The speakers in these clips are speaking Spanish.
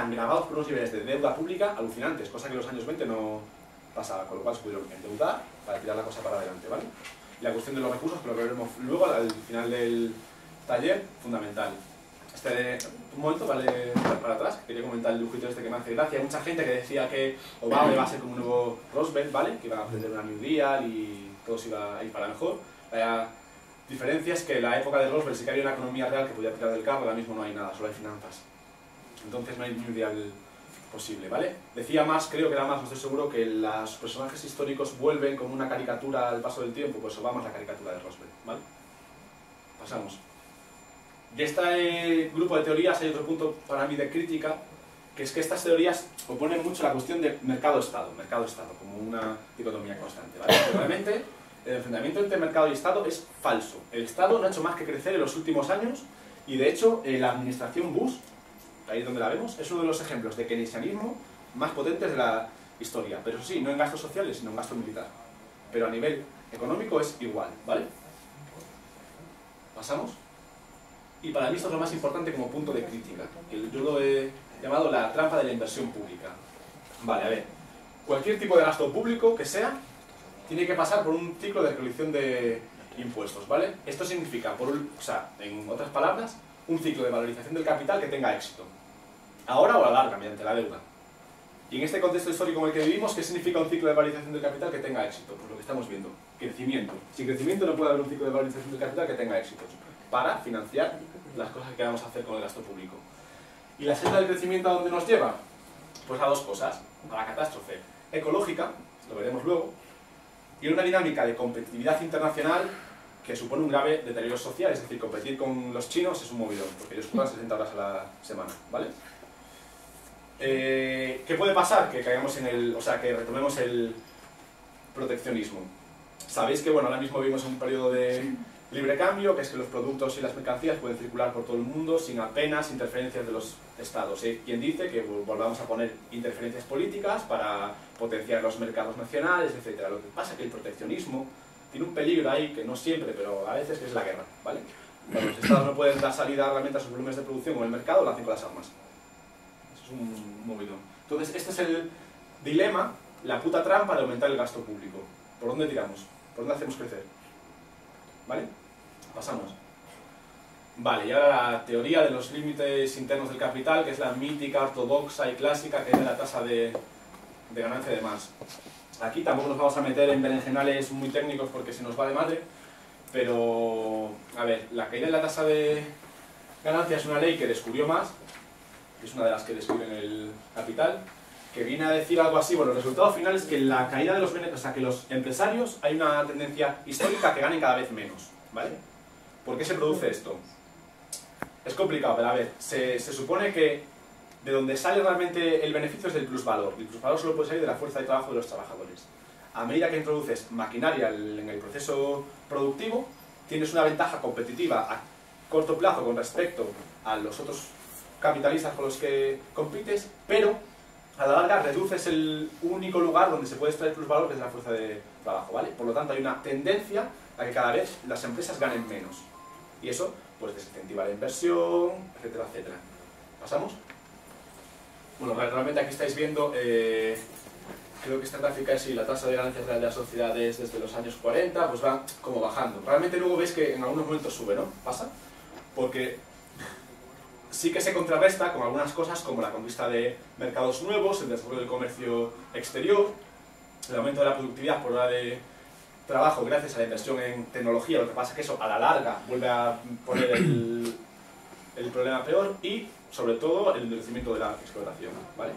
están grabados por unos niveles de deuda pública alucinantes, cosa que en los años 20 no pasaba, con lo cual se pudieron endeudar para tirar la cosa para adelante, ¿vale? Y la cuestión de los recursos, que lo veremos luego al final del taller, fundamental. Un momento, vale, para atrás, quería comentar el dibujito este que me hace gracia. Hay mucha gente que decía que Obama iba a ser como un nuevo Roosevelt, ¿vale? Que iba a aprender una New Deal y todo se iba a ir para mejor. La diferencia es que en la época de Roosevelt sí que había una economía real que podía tirar del carro, ahora mismo no hay nada, solo hay finanzas. Entonces no hay New Deal posible, ¿vale? Decía más, creo que era más, no estoy seguro, que los personajes históricos vuelven como una caricatura al paso del tiempo, pues Obama es la caricatura de Roosevelt, ¿vale? Pasamos. De este grupo de teorías hay otro punto para mí de crítica, que es que estas teorías oponen mucho la cuestión de mercado-estado, como una dicotomía constante, ¿vale? Realmente el enfrentamiento entre mercado y Estado es falso. El Estado no ha hecho más que crecer en los últimos años y de hecho la administración Bush, ahí es donde la vemos, es uno de los ejemplos de keynesianismo más potentes de la historia, pero sí, no en gastos sociales, sino en gasto militar. Pero a nivel económico es igual, ¿vale? ¿Pasamos? Y para mí esto es lo más importante como punto de crítica, que yo lo he llamado la trampa de la inversión pública. Vale, a ver, cualquier tipo de gasto público que sea, tiene que pasar por un ciclo de recolección de impuestos, ¿vale? Esto significa, en otras palabras, un ciclo de valorización del capital que tenga éxito. Ahora o a la larga, mediante la deuda. Y en este contexto histórico en el que vivimos, ¿qué significa un ciclo de valorización del capital que tenga éxito? Pues lo que estamos viendo, crecimiento. Sin crecimiento no puede haber un ciclo de valorización del capital que tenga éxito, para financiar las cosas que queramos hacer con el gasto público. ¿Y la senda del crecimiento a dónde nos lleva? Pues a dos cosas, a la catástrofe ecológica, lo veremos luego, y una dinámica de competitividad internacional que supone un grave deterioro social, es decir, competir con los chinos es un movidón, porque ellos cobran 60 horas a la semana, ¿vale? ¿Qué puede pasar? Que caigamos que retomemos el proteccionismo. Sabéis que, bueno, ahora mismo vivimos en un periodo de libre cambio, que es que los productos y las mercancías pueden circular por todo el mundo sin apenas interferencias de los estados. Quien dice que volvamos a poner interferencias políticas para potenciar los mercados nacionales, etc. Lo que pasa es que el proteccionismo tiene un peligro ahí, que no siempre, pero a veces, que es la guerra, ¿vale? Cuando los estados no pueden dar salida realmente a sus volúmenes de producción con el mercado, lo hacen con las armas. Eso es un movido. Entonces, este es el dilema, la puta trampa de aumentar el gasto público. ¿Por dónde tiramos? ¿Por dónde hacemos crecer? ¿Vale? Pasamos. Vale, y ahora la teoría de los límites internos del capital, que es la mítica, ortodoxa y clásica, que es de la tasa de ganancia de más. Aquí tampoco nos vamos a meter en berenjenales muy técnicos porque se nos va de madre, pero, a ver, la caída de la tasa de ganancia es una ley que descubrió Marx, que es una de las que describe en el Capital, que viene a decir algo así. Bueno, el resultado final es que la caída de los beneficios, o sea, que los empresarios, hay una tendencia histórica que ganen cada vez menos, ¿vale? ¿Por qué se produce esto? Es complicado, pero a ver, se supone que de donde sale realmente el beneficio es del plusvalor. El plusvalor solo puede salir de la fuerza de trabajo de los trabajadores. A medida que introduces maquinaria en el proceso productivo, tienes una ventaja competitiva a corto plazo con respecto a los otros capitalistas con los que compites, pero a la larga reduces el único lugar donde se puede extraer plusvalor, que es la fuerza de trabajo, ¿vale? Por lo tanto, hay una tendencia a que cada vez las empresas ganen menos. Y eso, pues, desincentiva la inversión, etcétera, etcétera. ¿Pasamos? Bueno, realmente aquí estáis viendo, creo que esta gráfica es la tasa de ganancias real de las sociedades desde los años 40, pues va como bajando. Realmente luego veis que en algunos momentos sube, ¿no? Pasa, porque sí que se contrarresta con algunas cosas como la conquista de mercados nuevos, el desarrollo del comercio exterior, el aumento de la productividad por hora de trabajo gracias a la inversión en tecnología. Lo que pasa es que eso a la larga vuelve a poner el problema peor y, sobre todo, el endurecimiento de la explotación, ¿vale?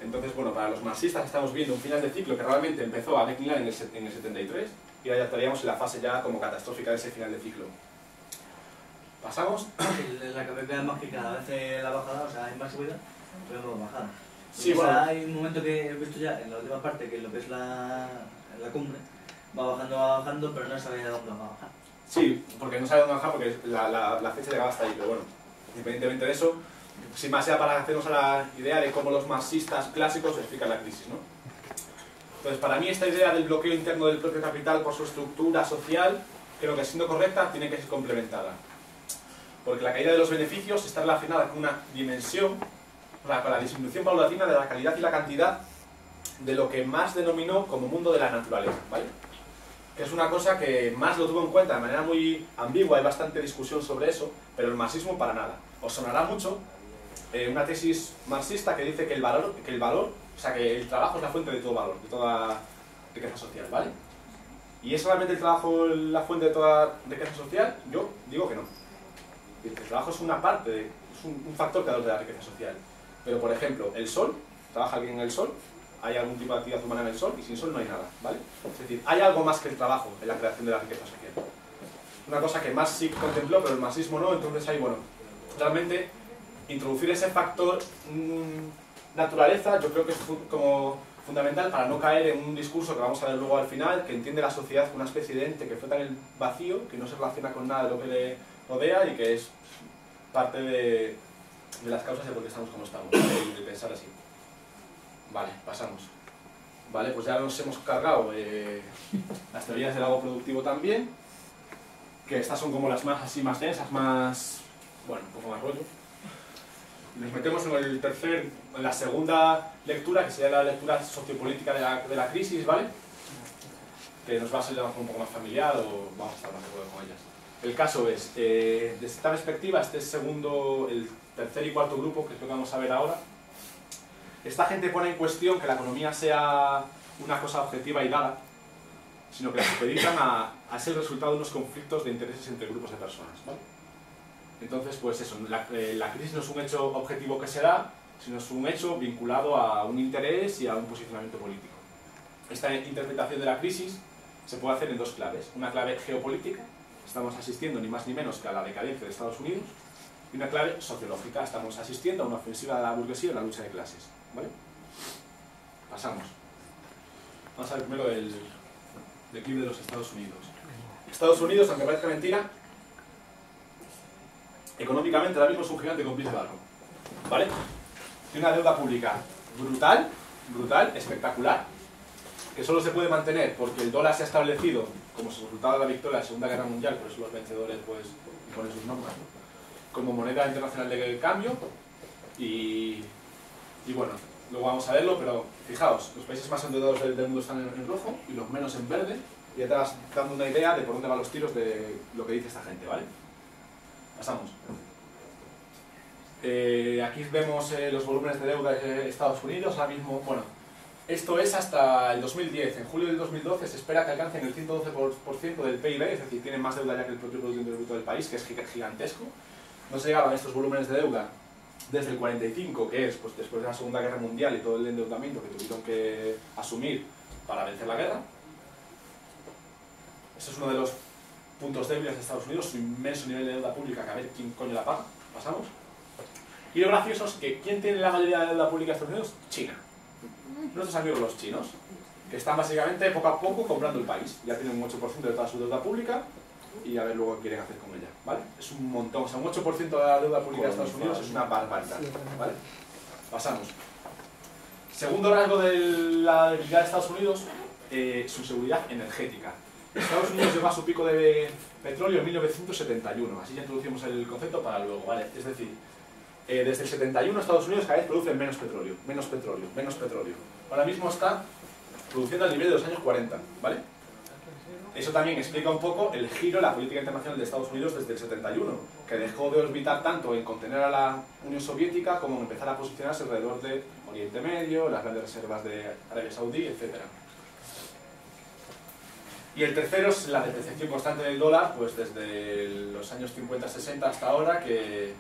Entonces, bueno, para los marxistas estamos viendo un final de ciclo que realmente empezó a declinar en el 73 y ahora ya estaríamos en la fase ya como catastrófica de ese final de ciclo. ¿Pasamos? La que más que cada vez la bajada, o sea, hay más subida, pero no bajada. Sí, o bueno. sea, hay un momento que he visto ya en la última parte, que lo que es la cumbre, va bajando, pero no sabe a dónde va a bajar. Sí, porque no sabe dónde bajar, porque la fecha llegaba hasta ahí, pero bueno, independientemente de eso, sin más sea para hacernos a la idea de cómo los marxistas clásicos explican la crisis, ¿no? Entonces, para mí esta idea del bloqueo interno del propio capital por su estructura social, creo que siendo correcta, tiene que ser complementada. Porque la caída de los beneficios está relacionada con una dimensión o sea, con la disminución paulatina de la calidad y la cantidad de lo que Marx denominó como mundo de la naturaleza, ¿vale? Que es una cosa que Marx lo tuvo en cuenta de manera muy ambigua, hay bastante discusión sobre eso, pero el marxismo para nada. Os sonará mucho una tesis marxista que dice que el valor, o sea, que el trabajo es la fuente de todo valor, de toda riqueza social, ¿vale? ¿Y es realmente el trabajo la fuente de toda riqueza social? Yo digo que no. El trabajo es una parte, es un factor creador de la riqueza social. Pero, por ejemplo, el sol, trabaja alguien en el sol, hay algún tipo de actividad humana en el sol, y sin sol no hay nada, ¿vale? Es decir, hay algo más que el trabajo en la creación de la riqueza social. Una cosa que Marx sí contempló, pero el marxismo no, entonces hay, bueno, realmente introducir ese factor naturaleza, yo creo que es como fundamental para no caer en un discurso que vamos a ver luego al final, que entiende la sociedad como una especie de ente que flota en el vacío, que no se relaciona con nada de lo que le rodea y que es parte de las causas de por qué estamos como estamos, de pensar así. Vale, pasamos. Vale, pues ya nos hemos cargado las teorías del lago productivo también, que estas son como las más así más densas, más, bueno, un poco más rollo. Nos metemos en la segunda lectura, que sería la lectura sociopolítica de la crisis, ¿vale? Que nos va a ser un poco más familiar o vamos a estar más de acuerdo con ellas. El caso es, desde esta perspectiva, este es el tercer y cuarto grupo, que es lo que vamos a ver ahora. Esta gente pone en cuestión que la economía sea una cosa objetiva y dada, sino que la supeditan a ser el resultado de unos conflictos de intereses entre grupos de personas, ¿vale? Entonces, pues eso, la crisis no es un hecho objetivo que se da, sino es un hecho vinculado a un interés y a un posicionamiento político. Esta interpretación de la crisis se puede hacer en dos claves. Una clave geopolítica, estamos asistiendo ni más ni menos que a la decadencia de Estados Unidos, y una clave sociológica, estamos asistiendo a una ofensiva de la burguesía en la lucha de clases, ¿vale? Pasamos. Vamos a ver primero el declive de los Estados Unidos. Estados Unidos, aunque parezca mentira, económicamente ahora mismo es un gigante con pies de barro, ¿vale? Tiene una deuda pública brutal, espectacular, que solo se puede mantener porque el dólar se ha establecido como resultado de la victoria de la Segunda Guerra Mundial, por eso los vencedores pues imponen sus normas, ¿no?, como moneda internacional de cambio y bueno, luego vamos a verlo, pero fijaos, los países más endeudados del mundo están en rojo y los menos en verde, y ya te vas dando una idea de por dónde van los tiros de lo que dice esta gente, ¿vale? Pasamos. Aquí vemos los volúmenes de deuda de Estados Unidos, ahora mismo, bueno, esto es hasta el 2010, en julio del 2012 se espera que alcancen el 112% del PIB, es decir, tienen más deuda ya que el propio Producto Interior Bruto del país, que es gigantesco. No se llegaban estos volúmenes de deuda desde el 45, que es pues, después de la Segunda Guerra Mundial y todo el endeudamiento que tuvieron que asumir para vencer la guerra. Este es uno de los puntos débiles de Estados Unidos, su inmenso nivel de deuda pública, que a ver quién coño la paga. Pasamos. Y lo gracioso es que ¿quién tiene la mayoría de deuda pública de Estados Unidos? China. Nuestros amigos los chinos, que están básicamente poco a poco comprando el país. Ya tienen un 8% de toda su deuda pública y a ver luego qué quieren hacer con ella, ¿vale? Es un montón, o sea, un 8% de la deuda pública de Estados Unidos es una barbaridad, ¿vale? Pasamos. Segundo rasgo de la debilidad de Estados Unidos, su seguridad energética. Estados Unidos llegó a su pico de petróleo en 1971, así ya introducimos el concepto para luego, ¿vale? Es decir, desde el 71 Estados Unidos cada vez produce menos petróleo. Ahora mismo está produciendo al nivel de los años 40, ¿vale? Eso también explica un poco el giro en la política internacional de Estados Unidos desde el 71, que dejó de orbitar tanto en contener a la Unión Soviética como en empezar a posicionarse alrededor de Oriente Medio, las grandes reservas de Arabia Saudí, etc. Y el tercero es la depreciación constante del dólar, pues desde los años 50-60 hasta ahora, que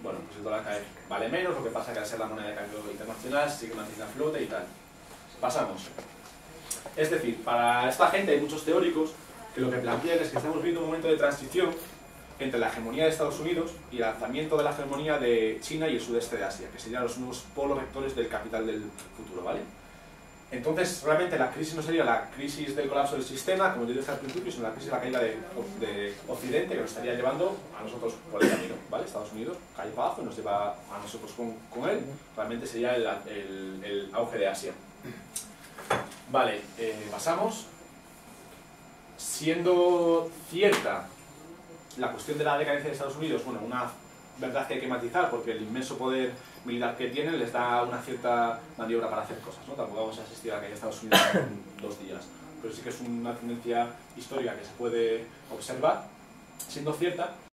bueno, pues el dólar cada vez vale menos, lo que pasa que al ser la moneda de cambio internacional sigue manteniendo a flote y tal. Pasamos. Es decir, para esta gente hay muchos teóricos que lo que plantean es que estamos viviendo un momento de transición entre la hegemonía de Estados Unidos y el lanzamiento de la hegemonía de China y el sudeste de Asia, que serían los nuevos polos rectores del capital del futuro, ¿vale? Entonces, realmente la crisis no sería la crisis del colapso del sistema, como yo dije al principio, sino la crisis de la caída de Occidente, que nos estaría llevando a nosotros por el camino, ¿vale? Estados Unidos cae para abajo y nos lleva a nosotros con él. Realmente sería el auge de Asia. Vale, pasamos. Siendo cierta la cuestión de la decadencia de Estados Unidos, bueno, una verdad que hay que matizar, porque el inmenso poder militar que tienen les da una cierta maniobra para hacer cosas, ¿no? Tampoco vamos a asistir a la caída de Estados Unidos en 2 días, pero sí que es una tendencia histórica que se puede observar, siendo cierta